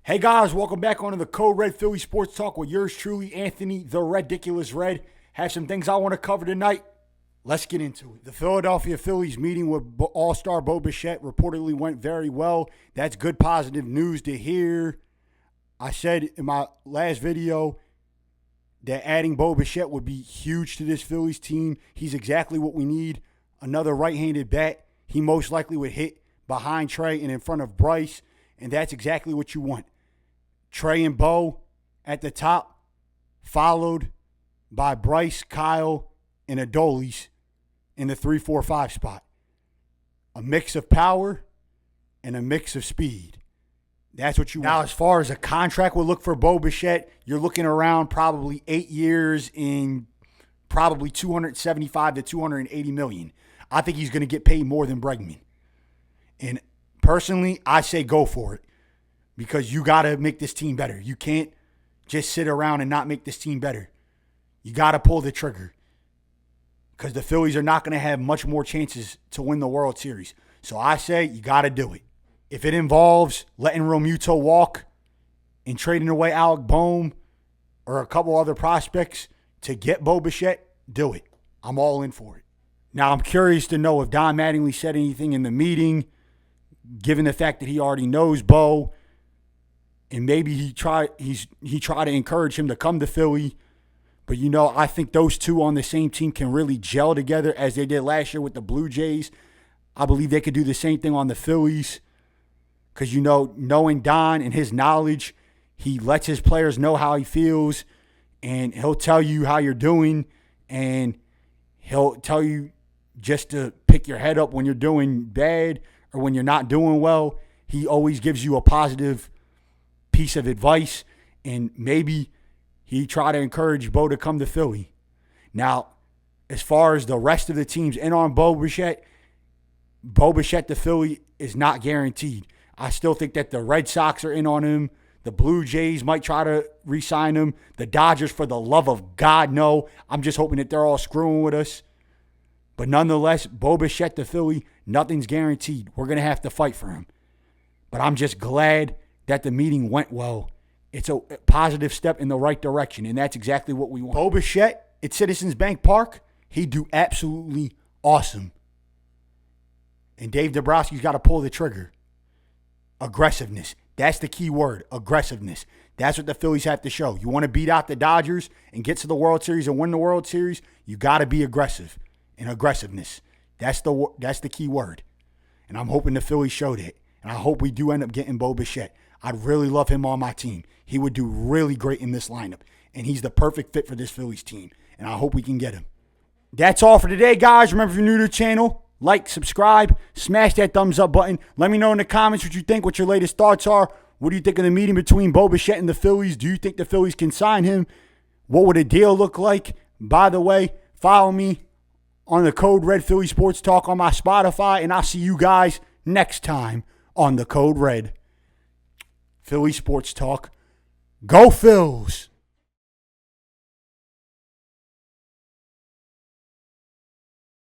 Hey guys, welcome back onto the Code Red Philly Sports Talk with yours truly, Anthony the Ridiculous Red. Have some things I want to cover tonight. Let's get into it. The Philadelphia Phillies meeting with All-Star Bo Bichette reportedly went very well. That's good positive news to hear. I said in my last video that adding Bo Bichette would be huge to this Phillies team. He's exactly what we need. Another right-handed bat. He most likely would hit behind Trey and in front of Bryce, and that's exactly what you want. Trey and Bo at the top, followed by Bryce, Kyle, and Adolis in the 3-4-5 spot. A mix of power and a mix of speed. That's what you want. Now, as far as a contract would look for Bo Bichette, you're looking around probably 8 years in probably $275 to $280 million. I think he's going to get paid more than Bregman. And personally, I say go for it. Because you got to make this team better. You can't just sit around and not make this team better. You got to pull the trigger. Because the Phillies are not going to have much more chances to win the World Series. So I say you got to do it. If it involves letting Realmuto walk and trading away Alec Bohm or a couple other prospects to get Bo Bichette, do it. I'm all in for it. Now, I'm curious to know if Don Mattingly said anything in the meeting, given the fact that he already knows Bo. And maybe he tried to encourage him to come to Philly. But, I think those two on the same team can really gel together as they did last year with the Blue Jays. I believe they could do the same thing on the Phillies. Because, knowing Don and his knowledge, he lets his players know how he feels. And he'll tell you how you're doing. And he'll tell you just to pick your head up when you're doing bad or when you're not doing well. He always gives you a positive piece of advice, and maybe he tried to encourage Bo to come to Philly. Now, as far as the rest of the teams in on Bo Bichette to Philly is not guaranteed. I still think that the Red Sox are in on him. The Blue Jays might try to re-sign him. The Dodgers, for the love of God, no. I'm just hoping that they're all screwing with us. But nonetheless, Bo Bichette to Philly, nothing's guaranteed. We're going to have to fight for him. But I'm just glad that the meeting went well. It's a positive step in the right direction, and that's exactly what we want. Bo Bichette at Citizens Bank Park, he'd do absolutely awesome. And Dave Dombrowski's got to pull the trigger. Aggressiveness. That's the key word, aggressiveness. That's what the Phillies have to show. You want to beat out the Dodgers and get to the World Series and win the World Series, you got to be aggressive. And aggressiveness. That's the key word. And I'm hoping the Phillies showed it. And I hope we do end up getting Bo Bichette. I'd really love him on my team. He would do really great in this lineup. And he's the perfect fit for this Phillies team. And I hope we can get him. That's all for today, guys. Remember, if you're new to the channel, like, subscribe, smash that thumbs up button. Let me know in the comments what you think, what your latest thoughts are. What do you think of the meeting between Bo Bichette and the Phillies? Do you think the Phillies can sign him? What would a deal look like? By the way, follow me on the Code Red Philly Sports Talk on my Spotify. And I'll see you guys next time on the Code Red Philly Sports Talk. Go Phils!